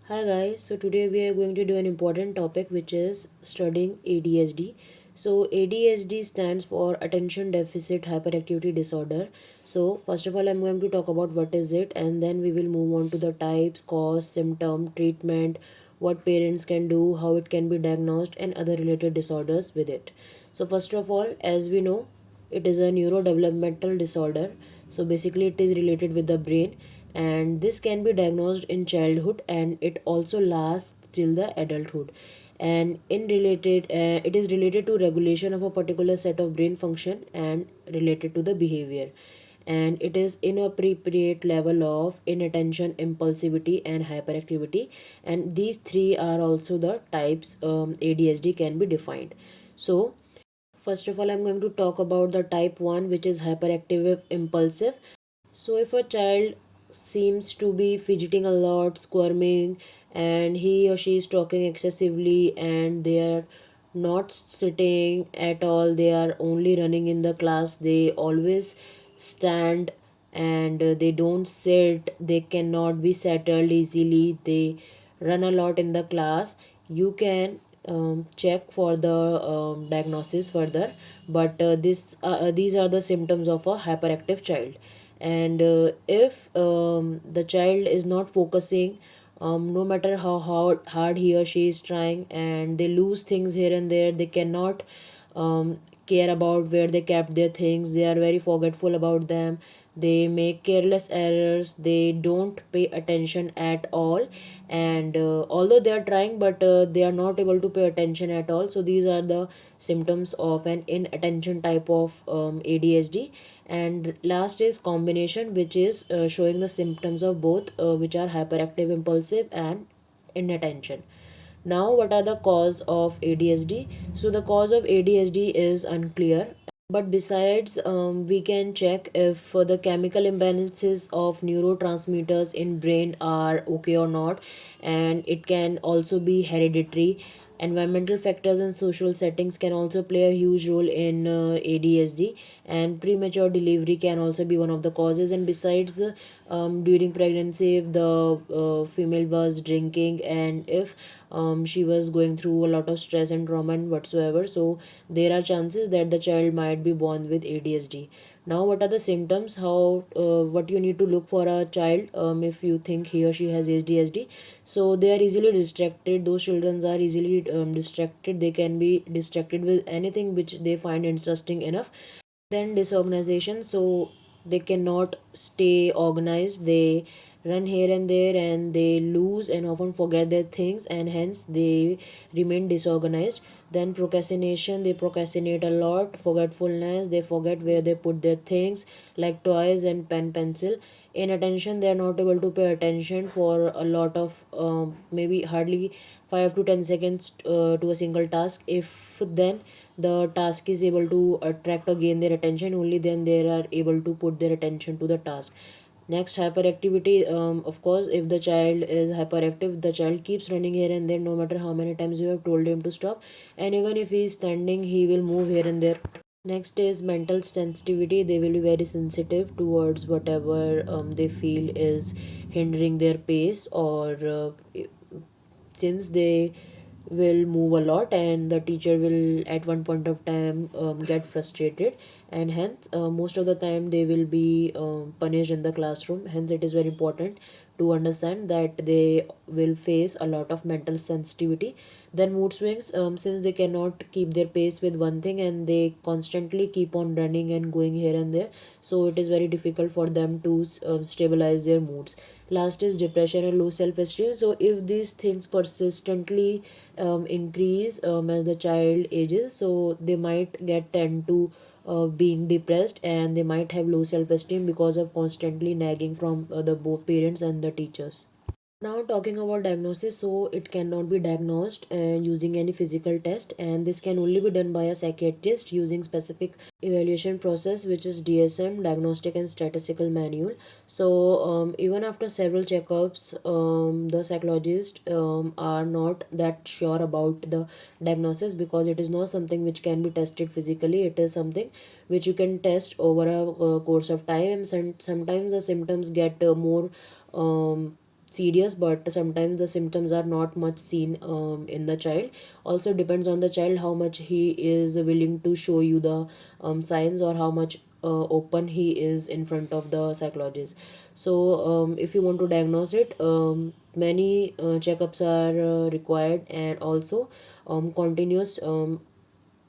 Hi guys, so today we are going to do an important topic which is studying ADHD. So ADHD stands for Attention Deficit Hyperactivity Disorder. So first of all I'm going to talk about what is it, and then we will move on to the types, cause, symptom, treatment, what parents can do, how it can be diagnosed and other related disorders with it. So first of all, as we know, it is a neurodevelopmental disorder. So basically it is related with the brain, and this can be diagnosed in childhood and it also lasts till the adulthood. And it is related to regulation of a particular set of brain function and related to the behavior, and it is inappropriate level of inattention, impulsivity and hyperactivity, and these three are also the types ADHD can be defined. So first of all I'm going to talk about the type 1, which is hyperactive impulsive. So, if a child seems to be fidgeting a lot, squirming, and he or she is talking excessively, and they are not sitting at all, they are only running in the class, they always stand and they don't sit, they cannot be settled easily, they run a lot in the class, you can check for the diagnosis further. But these are the symptoms of a hyperactive child. And if the child is not focusing, no matter hard he or she is trying, and they lose things here and there, they cannot care about where they kept their things, they are very forgetful about them, they make careless errors, they don't pay attention at all, and although they are trying, but they are not able to pay attention at all. So these are the symptoms of an inattention type of ADHD. And last is combination, which is showing the symptoms of both, which are hyperactive impulsive and inattention. Now what are the cause of ADHD? So the cause of ADHD is unclear, but besides, we can check if the chemical imbalances of neurotransmitters in brain are okay or not, and it can also be hereditary. Environmental factors and social settings can also play a huge role in ADHD, and premature delivery can also be one of the causes. And besides, during pregnancy, if the female was drinking, and if she was going through a lot of stress and trauma and whatsoever, so there are chances that the child might be born with ADHD. Now what are the symptoms, how what you need to look for a child if you think he or she has ADHD? So they are easily distracted, those children are easily distracted, they can be distracted with anything which they find interesting enough. Then disorganization, so they cannot stay organized, they run here and there, and they lose and often forget their things, and hence they remain disorganized. Then procrastination, they procrastinate a lot. Forgetfulness, they forget where they put their things like toys and pen pencil. Inattention, they are not able to pay attention for a lot of maybe hardly 5 to 10 seconds to a single task. If then the task is able to attract or gain their attention, only then they are able to put their attention to the task. Next, hyperactivity. Of course, if the child is hyperactive, the child keeps running here and there, no matter how many times you have told him to stop, and even if he is standing, he will move here and there. Next is mental sensitivity. They will be very sensitive towards whatever they feel is hindering their pace, or since they will move a lot, and the teacher will at one point of time get frustrated, and hence most of the time they will be punished in the classroom. Hence it is very important to understand that they will face a lot of mental sensitivity. Then mood swings, since they cannot keep their pace with one thing and they constantly keep on running and going here and there, so it is very difficult for them to stabilize their moods. Last is depression and low self-esteem. So if these things persistently increase as the child ages, so they might get tend to being depressed, and they might have low self-esteem because of constantly nagging from the both parents and the teachers. Now talking about diagnosis, so it cannot be diagnosed using any physical test, and this can only be done by a psychiatrist using specific evaluation process, which is DSM, Diagnostic and Statistical Manual. So even after several checkups, the psychologists are not that sure about the diagnosis, because it is not something which can be tested physically. It is something which you can test over a course of time, and sometimes the symptoms get more serious, but sometimes the symptoms are not much seen in the child. Also depends on the child how much he is willing to show you the signs, or how much open he is in front of the psychologist. So if you want to diagnose it, many checkups are required, and also continuous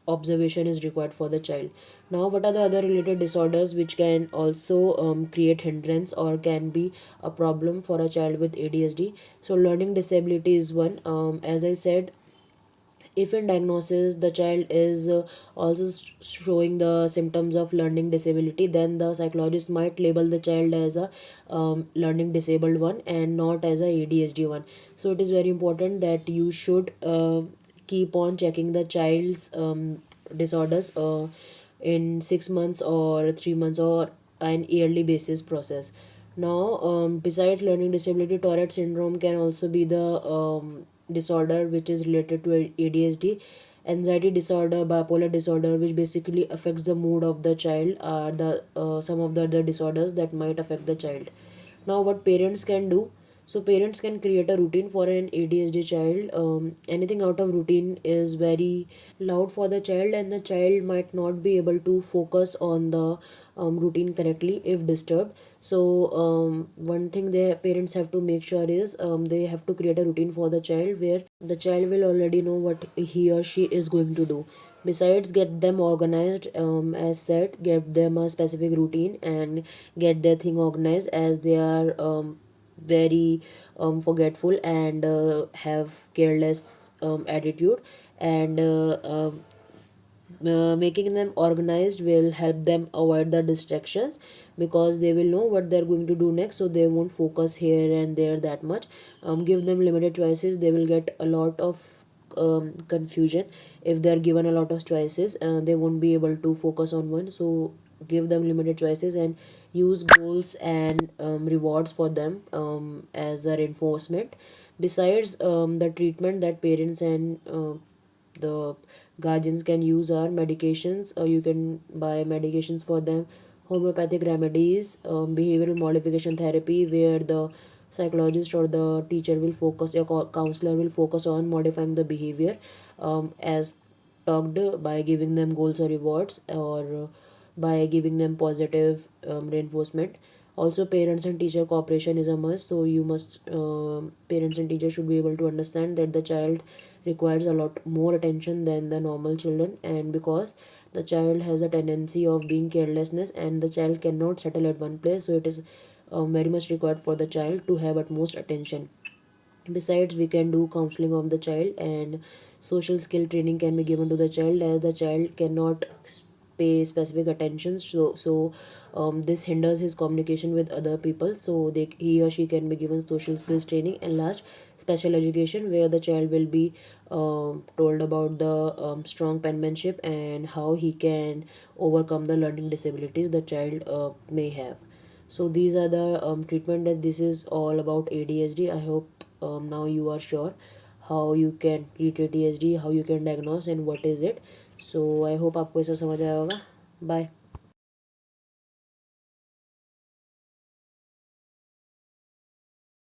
observation is required for the child. Now, what are the other related disorders which can also create hindrance or can be a problem for a child with ADHD? So learning disability is one. As I said, if in diagnosis the child is also showing the symptoms of learning disability, then the psychologist might label the child as a learning disabled one and not as a ADHD one. So it is very important that you should keep on checking the child's disorders in 6 months or 3 months or an yearly basis process. Now, besides learning disability, Tourette syndrome can also be the disorder which is related to ADHD. Anxiety disorder, bipolar disorder, which basically affects the mood of the child, are the some of the other disorders that might affect the child. Now, what parents can do? So parents can create a routine for an ADHD child. Anything out of routine is very loud for the child, and the child might not be able to focus on the routine correctly if disturbed. So one thing the parents have to make sure is they have to create a routine for the child where the child will already know what he or she is going to do. Besides, get them organized, as said, get them a specific routine and get their thing organized, as they are very forgetful and have careless attitude. And making them organized will help them avoid the distractions, because they will know what they're going to do next, so they won't focus here and there that much. Give them limited choices, they will get a lot of confusion. If they're given a lot of choices, they won't be able to focus on one. So give them limited choices and use goals and rewards for them as a reinforcement. Besides, the treatment that parents and the guardians can use are medications. You can buy medications for them, homeopathic remedies, behavioral modification therapy, where the psychologist or the teacher will focus, your counselor will focus on modifying the behavior, as talked, by giving them goals or rewards, or by giving them positive reinforcement. Also, parents and teacher cooperation is a must. So you must parents and teachers should be able to understand that the child requires a lot more attention than the normal children, and because the child has a tendency of being carelessness and the child cannot settle at one place, so it is very much required for the child to have utmost attention. Besides, we can do counseling of the child, and social skill training can be given to the child, as the child cannot pay specific attention. So this hinders his communication with other people, so he or she can be given social skills training. And last, special education, where the child will be told about the strong penmanship and how he can overcome the learning disabilities the child may have. So these are the treatment, that this is all about ADHD. I hope now you are sure how you can treat ADHD, how you can diagnose and what is it. So I hope आपको ये सब समझ आया होगा. Bye.